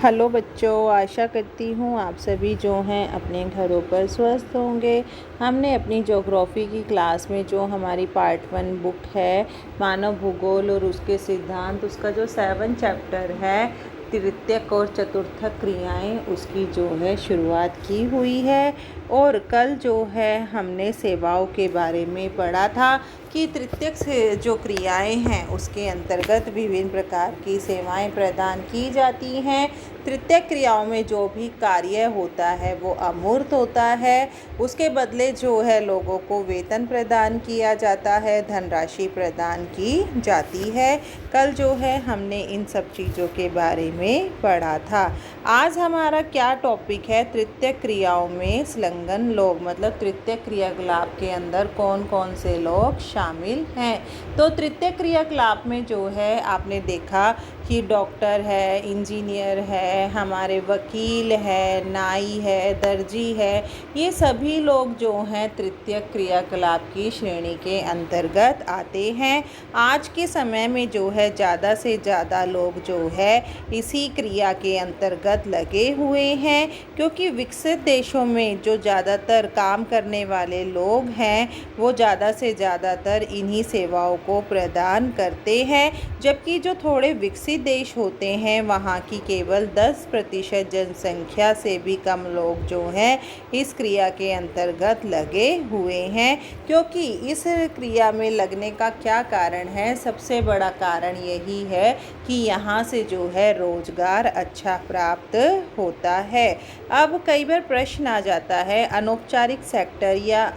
Hello बच्चों, आशा करती हूँ आप सभी जो हैं अपने घरों पर स्वस्थ होंगे। हमने अपनी ज्योग्राफी की क्लास में जो हमारी पार्ट 1 बुक है मानव भूगोल और उसके सिद्धांत, उसका जो 7 चैप्टर है तृतीयक और चतुर्थक क्रियाएं, उसकी जो है शुरुआत की हुई है। और कल जो है हमने सेवाओं के बारे में पढ़ा था कि तृतीयक से जो क्रियाएं हैं उसके अंतर्गत विभिन्न प्रकार की सेवाएं प्रदान की जाती हैं। तृतीयक क्रियाओं में जो भी कार्य होता है वो अमूर्त होता है, उसके बदले जो है लोगों को वेतन प्रदान किया जाता है, धनराशि प्रदान की जाती है। कल जो है हमने इन सब चीज़ों के बारे में पढ़ा था। आज हमारा क्या टॉपिक है? तृतीयक क्रियाओं में संलग्न लोग, मतलब तृतीयक क्रियाकलाप के अंदर कौन कौन से लोग शामिल हैं। तो तृतीयक क्रियाकलाप में जो है आपने देखा कि डॉक्टर है, इंजीनियर है, हमारे वकील है, नाई है, दर्जी है, ये सभी लोग जो हैं तृतीयक क्रियाकलाप की श्रेणी के अंतर्गत आते हैं। आज के समय में जो है ज़्यादा से ज़्यादा लोग जो है इसी क्रिया के अंतर्गत लगे हुए हैं, क्योंकि विकसित देशों में जो ज़्यादातर काम करने वाले लोग हैं वो ज़्यादा से ज़्यादातर इन्हीं सेवाओं को प्रदान करते हैं, जबकि जो थोड़े विकसित देश होते हैं वहाँ की केवल 10% जनसंख्या से भी कम लोग जो हैं इस क्रिया के अंतर्गत लगे हुए हैं। क्योंकि इस क्रिया में लगने का क्या कारण है? सबसे बड़ा कारण यही है कि यहाँ से जो है रोजगार अच्छा प्राप्त होता है। अब कई बार प्रश्न आ जाता है, अनौपचारिक सेक्टर या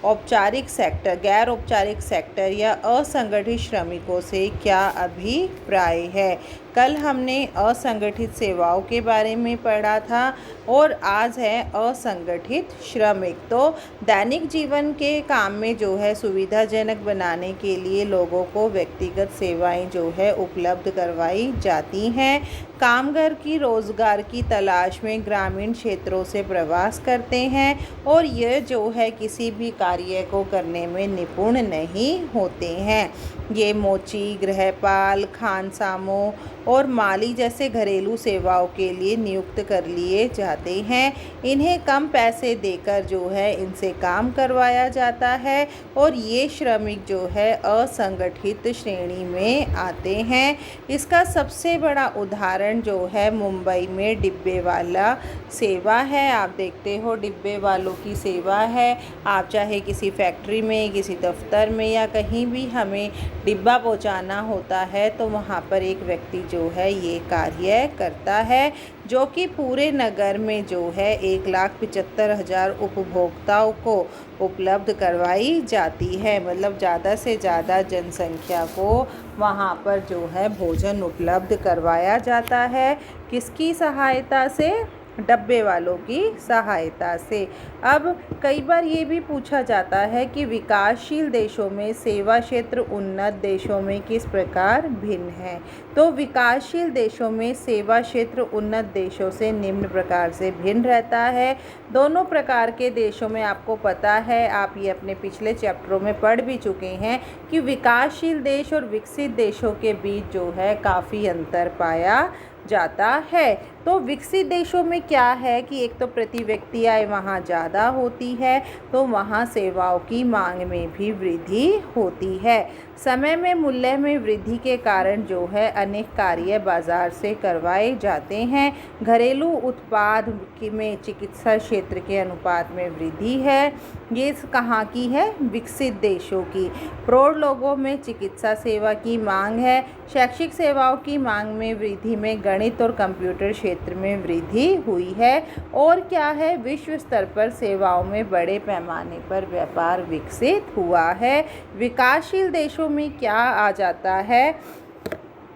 औपचारिक सेक्टर, गैर औपचारिक सेक्टर या असंगठित श्रमिकों से क्या अभिप्राय है? कल हमने असंगठित सेवाओं के बारे में पढ़ा था और आज है असंगठित श्रमिक। तो दैनिक जीवन के काम में जो है सुविधाजनक बनाने के लिए लोगों को व्यक्तिगत सेवाएं जो है उपलब्ध करवाई जाती हैं। कामगार की रोज़गार की तलाश में ग्रामीण क्षेत्रों से प्रवास करते हैं और ये जो है किसी भी कार्य को करने में निपुण नहीं होते हैं। ये मोची, गृहपाल, खानसामों और माली जैसे घरेलू सेवाओं के लिए नियुक्त कर लिए जाते हैं। इन्हें कम पैसे देकर जो है इनसे काम करवाया जाता है और ये श्रमिक जो है असंगठित श्रेणी में आते हैं। इसका सबसे बड़ा उदाहरण जो है मुंबई में डिब्बे वाला सेवा है। आप देखते हो डिब्बे वालों की सेवा है। आप चाहे किसी फैक्ट्री में, किसी दफ्तर में या कहीं भी हमें डिब्बा पहुंचाना होता है तो वहाँ पर एक व्यक्ति जो है ये कार्य करता है, जो कि पूरे नगर में जो है 1,75,000 उपभोक्ताओं को उपलब्ध करवाई जाती है। मतलब ज़्यादा से ज़्यादा जनसंख्या को वहाँ पर जो है भोजन उपलब्ध करवाया जाता है। किसकी सहायता से? डब्बे वालों की सहायता से। अब कई बार ये भी पूछा जाता है कि विकासशील देशों में सेवा क्षेत्र उन्नत देशों में किस प्रकार भिन्न है। तो विकासशील देशों में सेवा क्षेत्र उन्नत देशों से निम्न प्रकार से भिन्न रहता है। दोनों प्रकार के देशों में आपको पता है, आप ये अपने पिछले चैप्टरों में पढ़ भी चुके हैं कि विकासशील देश और विकसित देशों के बीच जो है काफ़ी अंतर पाया जाता है। तो विकसित देशों में क्या है कि एक तो प्रति व्यक्ति आय वहाँ ज़्यादा होती है, तो वहाँ सेवाओं की मांग में भी वृद्धि होती है। समय में मूल्य में वृद्धि के कारण जो है अनेक कार्य बाजार से करवाए जाते हैं। घरेलू उत्पाद में चिकित्सा क्षेत्र के अनुपात में वृद्धि है। ये कहाँ की है? विकसित देशों की। प्रौढ़ लोगों में चिकित्सा सेवा की मांग है। शैक्षिक सेवाओं की मांग में वृद्धि में गणित और कंप्यूटर क्षेत्र में वृद्धि हुई है। और क्या है? विश्व स्तर पर सेवाओं में बड़े पैमाने पर व्यापार विकसित हुआ है। विकासशील देशों में क्या आ जाता है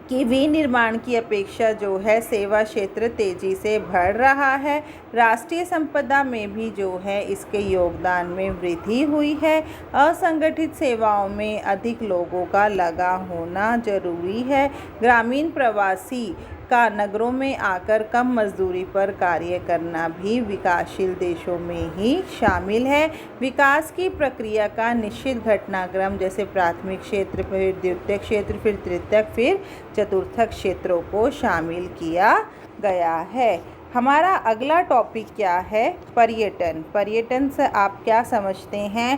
कि विनिर्माण की अपेक्षा जो है सेवा क्षेत्र तेजी से बढ़ रहा है। राष्ट्रीय संपदा में भी जो है इसके योगदान में वृद्धि हुई है। असंगठित सेवाओं में अधिक लोगों का लगा होना जरूरी है। ग्रामीण प्रवासी का नगरों में आकर कम मजदूरी पर कार्य करना भी विकासशील देशों में ही शामिल है। विकास की प्रक्रिया का निश्चित घटनाक्रम जैसे प्राथमिक क्षेत्र, फिर द्वितीयक क्षेत्र, फिर तृतीयक, फिर चतुर्थक क्षेत्रों को शामिल किया गया है। हमारा अगला टॉपिक क्या है? पर्यटन। पर्यटन से आप क्या समझते हैं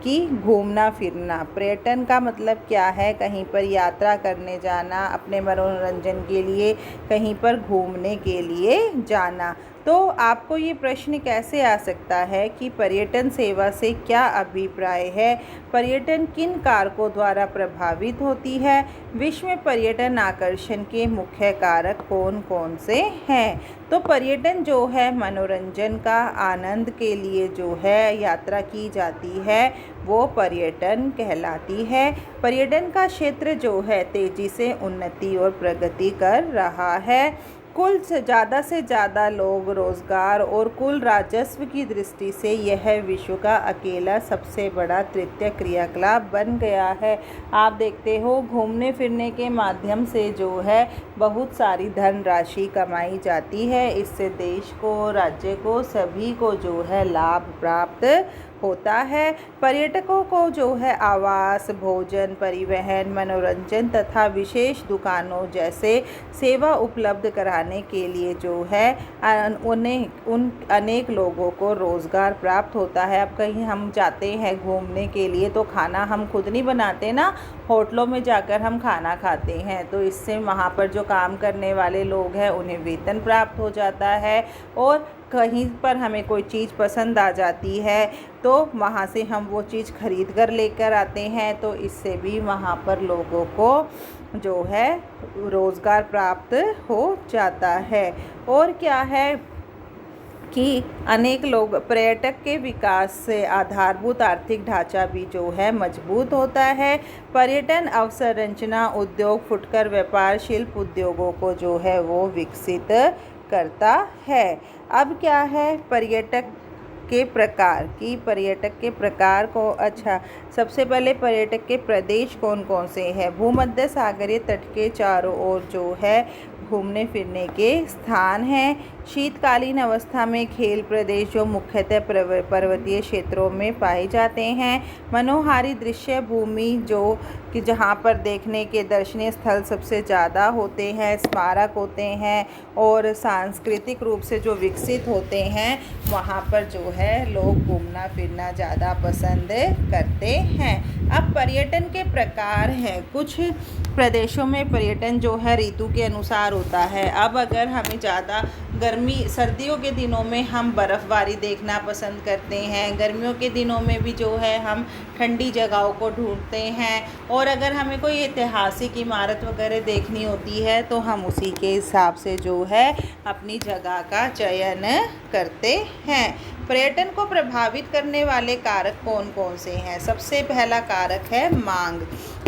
कि घूमना फिरना। पर्यटन का मतलब क्या है? कहीं पर यात्रा करने जाना, अपने मनोरंजन के लिए कहीं पर घूमने के लिए जाना। तो आपको ये प्रश्न कैसे आ सकता है कि पर्यटन सेवा से क्या अभिप्राय है? पर्यटन किन कारकों द्वारा प्रभावित होती है? विश्व में पर्यटन आकर्षण के मुख्य कारक कौन कौन से हैं? तो पर्यटन जो है मनोरंजन का आनंद के लिए जो है यात्रा की जाती है वो पर्यटन कहलाती है। पर्यटन का क्षेत्र जो है तेज़ी से उन्नति और प्रगति कर रहा है। कुल से ज़्यादा लोग, रोज़गार और कुल राजस्व की दृष्टि से यह विश्व का अकेला सबसे बड़ा तृतीय क्रियाकलाप बन गया है। आप देखते हो घूमने फिरने के माध्यम से जो है बहुत सारी धनराशि कमाई जाती है। इससे देश को, राज्य को, सभी को जो है लाभ प्राप्त होता है। पर्यटकों को जो है आवास, भोजन, परिवहन, मनोरंजन तथा विशेष दुकानों जैसे सेवा उपलब्ध कराने के लिए जो है उन अनेक लोगों को रोज़गार प्राप्त होता है। अब कहीं हम जाते हैं घूमने के लिए तो खाना हम खुद नहीं बनाते ना, होटलों में जाकर हम खाना खाते हैं। तो इससे वहाँ पर जो काम करने वाले लोग हैं उन्हें वेतन प्राप्त हो जाता है। और कहीं पर हमें कोई चीज़ पसंद आ जाती है तो वहाँ से हम वो चीज़ खरीद कर लेकर आते हैं। तो इससे भी वहाँ पर लोगों को जो है रोज़गार प्राप्त हो जाता है। और क्या है कि अनेक लोग, पर्यटक के विकास से आधारभूत आर्थिक ढांचा भी जो है मजबूत होता है। पर्यटन अवसंरचना उद्योग, फुटकर व्यापार, शिल्प उद्योगों को जो है वो विकसित करता है। अब क्या है पर्यटक के प्रकार को, अच्छा सबसे पहले पर्यटक के प्रदेश कौन कौन से हैं? भूमध्य सागरीय तट के चारों ओर जो है घूमने फिरने के स्थान हैं। शीतकालीन अवस्था में खेल प्रदेश जो मुख्यतः पर्वतीय क्षेत्रों में पाए जाते हैं। मनोहारी दृश्य भूमि जो कि जहाँ पर देखने के दर्शनीय स्थल सबसे ज़्यादा होते हैं, स्मारक होते हैं और सांस्कृतिक रूप से जो विकसित होते हैं वहाँ पर जो है लोग घूमना फिरना ज़्यादा पसंद करते हैं। अब पर्यटन के प्रकार हैं। कुछ प्रदेशों में पर्यटन जो है ऋतु के अनुसार होता है। अब अगर हमें ज़्यादा सर्दियों के दिनों में हम बर्फ़बारी देखना पसंद करते हैं, गर्मियों के दिनों में भी जो है हम ठंडी जगहों को ढूंढते हैं। और अगर हमें कोई ऐतिहासिक इमारत वगैरह देखनी होती है तो हम उसी के हिसाब से जो है अपनी जगह का चयन करते हैं। पर्यटन को प्रभावित करने वाले कारक कौन कौन से हैं? सबसे पहला कारक है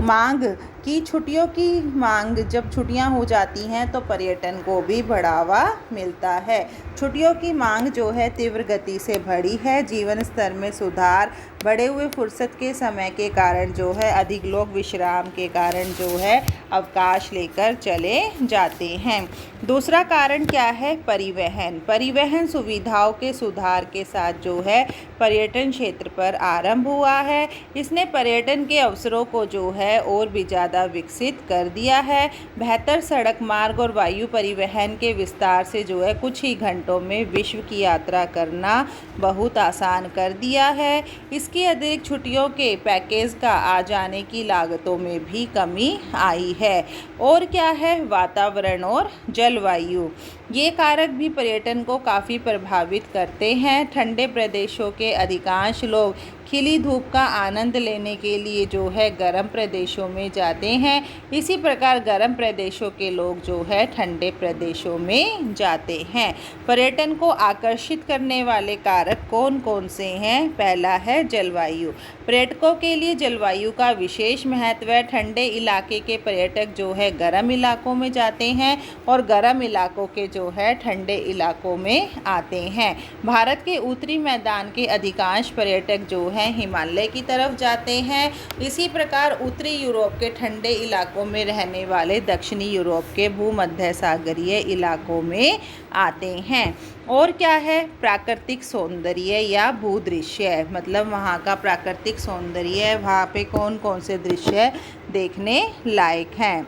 मांग की छुट्टियों की मांग। जब छुट्टियां हो जाती हैं तो पर्यटन को भी बढ़ावा मिलता है। छुट्टियों की मांग जो है तीव्र गति से बढ़ी है। जीवन स्तर में सुधार, बढ़े हुए फुर्सत के समय के कारण जो है अधिक लोग विश्राम के कारण जो है अवकाश लेकर चले जाते हैं। दूसरा कारण क्या है? परिवहन सुविधाओं के सुधार के साथ जो है पर्यटन क्षेत्र पर आरंभ हुआ है। इसने पर्यटन के अवसरों को जो है और भी ज़्यादा विकसित कर दिया है। बेहतर सड़क मार्ग और वायु परिवहन के विस्तार से जो है कुछ ही घंटों में विश्व की यात्रा करना बहुत आसान कर दिया है। इसके अतिरिक्त छुट्टियों के पैकेज का आ जाने की लागतों में भी कमी आई है। और क्या है? वातावरण और जलवायु, ये कारक भी पर्यटन को काफ़ी प्रभावित करते हैं। ठंडे प्रदेशों के अधिकांश लोग खिली धूप का आनंद लेने के लिए जो है गर्म प्रदेशों में जाते हैं। इसी प्रकार गर्म प्रदेशों के लोग जो है ठंडे प्रदेशों में जाते हैं। पर्यटन को आकर्षित करने वाले कारक कौन कौन से हैं? पहला है जलवायु। पर्यटकों के लिए जलवायु का विशेष महत्व है। ठंडे इलाके के पर्यटक जो है गर्म इलाकों में जाते हैं और गर्म इलाकों के जो है ठंडे इलाकों में आते हैं। भारत के उत्तरी मैदान के अधिकांश पर्यटक जो हैं हिमालय की तरफ जाते हैं। इसी प्रकार उत्तरी यूरोप के ठंडे इलाकों में रहने वाले दक्षिणी यूरोप के भूमध्य सागरीय इलाकों में आते हैं। और क्या है, प्राकृतिक सौंदर्य या भूदृश्य, मतलब वहाँ का प्राकृतिक सौंदर्य, वहाँ पे कौन कौन से दृश्य देखने लायक हैं।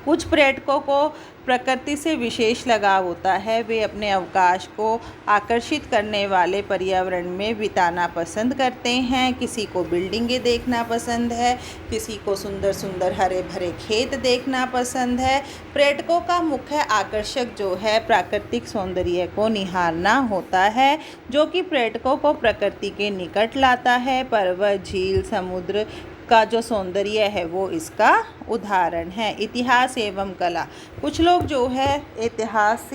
कुछ पर्यटकों को प्रकृति से विशेष लगाव होता है। वे अपने अवकाश को आकर्षित करने वाले पर्यावरण में बिताना पसंद करते हैं। किसी को बिल्डिंगें देखना पसंद है, किसी को सुंदर सुंदर हरे भरे खेत देखना पसंद है। पर्यटकों का मुख्य आकर्षक जो है प्राकृतिक सौंदर्य को निहारना होता है, जो कि पर्यटकों को प्रकृति के निकट लाता है। पर्वत, झील, समुद्र का जो सौंदर्य है वो इसका उदाहरण है। इतिहास एवं कला, कुछ लोग जो है इतिहास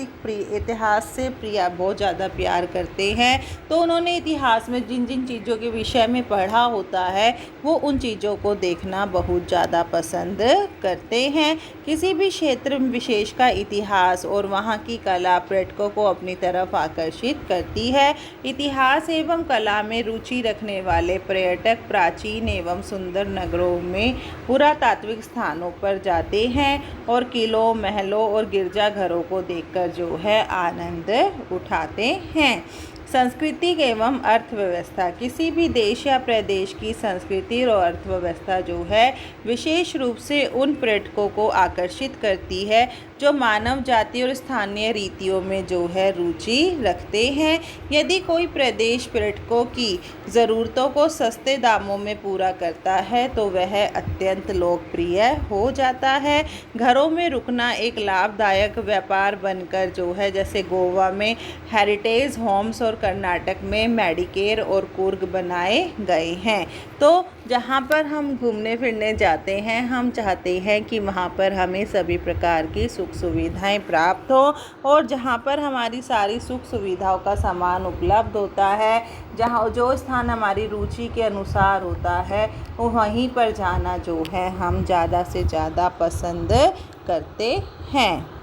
से बहुत ज़्यादा प्यार करते हैं, तो उन्होंने इतिहास में जिन जिन चीज़ों के विषय में पढ़ा होता है वो उन चीज़ों को देखना बहुत ज़्यादा पसंद करते हैं। किसी भी क्षेत्र विशेष का इतिहास और वहाँ की कला पर्यटकों को अपनी तरफ आकर्षित करती है। इतिहास एवं कला में रुचि रखने वाले पर्यटक प्राचीन एवं सुंदर नगरों में पुरातात्विक स्थानों पर जाते हैं और किलों, महलों और गिरजाघरों को देखकर जो है आनंद उठाते हैं। सांस्कृतिक एवं अर्थव्यवस्था, किसी भी देश या प्रदेश की संस्कृति और अर्थव्यवस्था जो है विशेष रूप से उन पर्यटकों को आकर्षित करती है जो मानव जाति और स्थानीय रीतियों में जो है रुचि रखते हैं। यदि कोई प्रदेश पर्यटकों की ज़रूरतों को सस्ते दामों में पूरा करता है तो वह अत्यंत लोकप्रिय हो जाता है। घरों में रुकना एक लाभदायक व्यापार बनकर जो है, जैसे गोवा में हेरिटेज होम्स और कर्नाटक में मेडिकेयर और कूर्ग बनाए गए हैं। तो जहाँ पर हम घूमने फिरने जाते हैं, हम चाहते हैं कि वहाँ पर हमें सभी प्रकार की सुख सुविधाएं प्राप्त हो, और जहाँ पर हमारी सारी सुख सुविधाओं का सामान उपलब्ध होता है, जहाँ जो स्थान हमारी रुचि के अनुसार होता है, वो वहीं पर जाना जो है हम ज़्यादा से ज़्यादा पसंद करते हैं।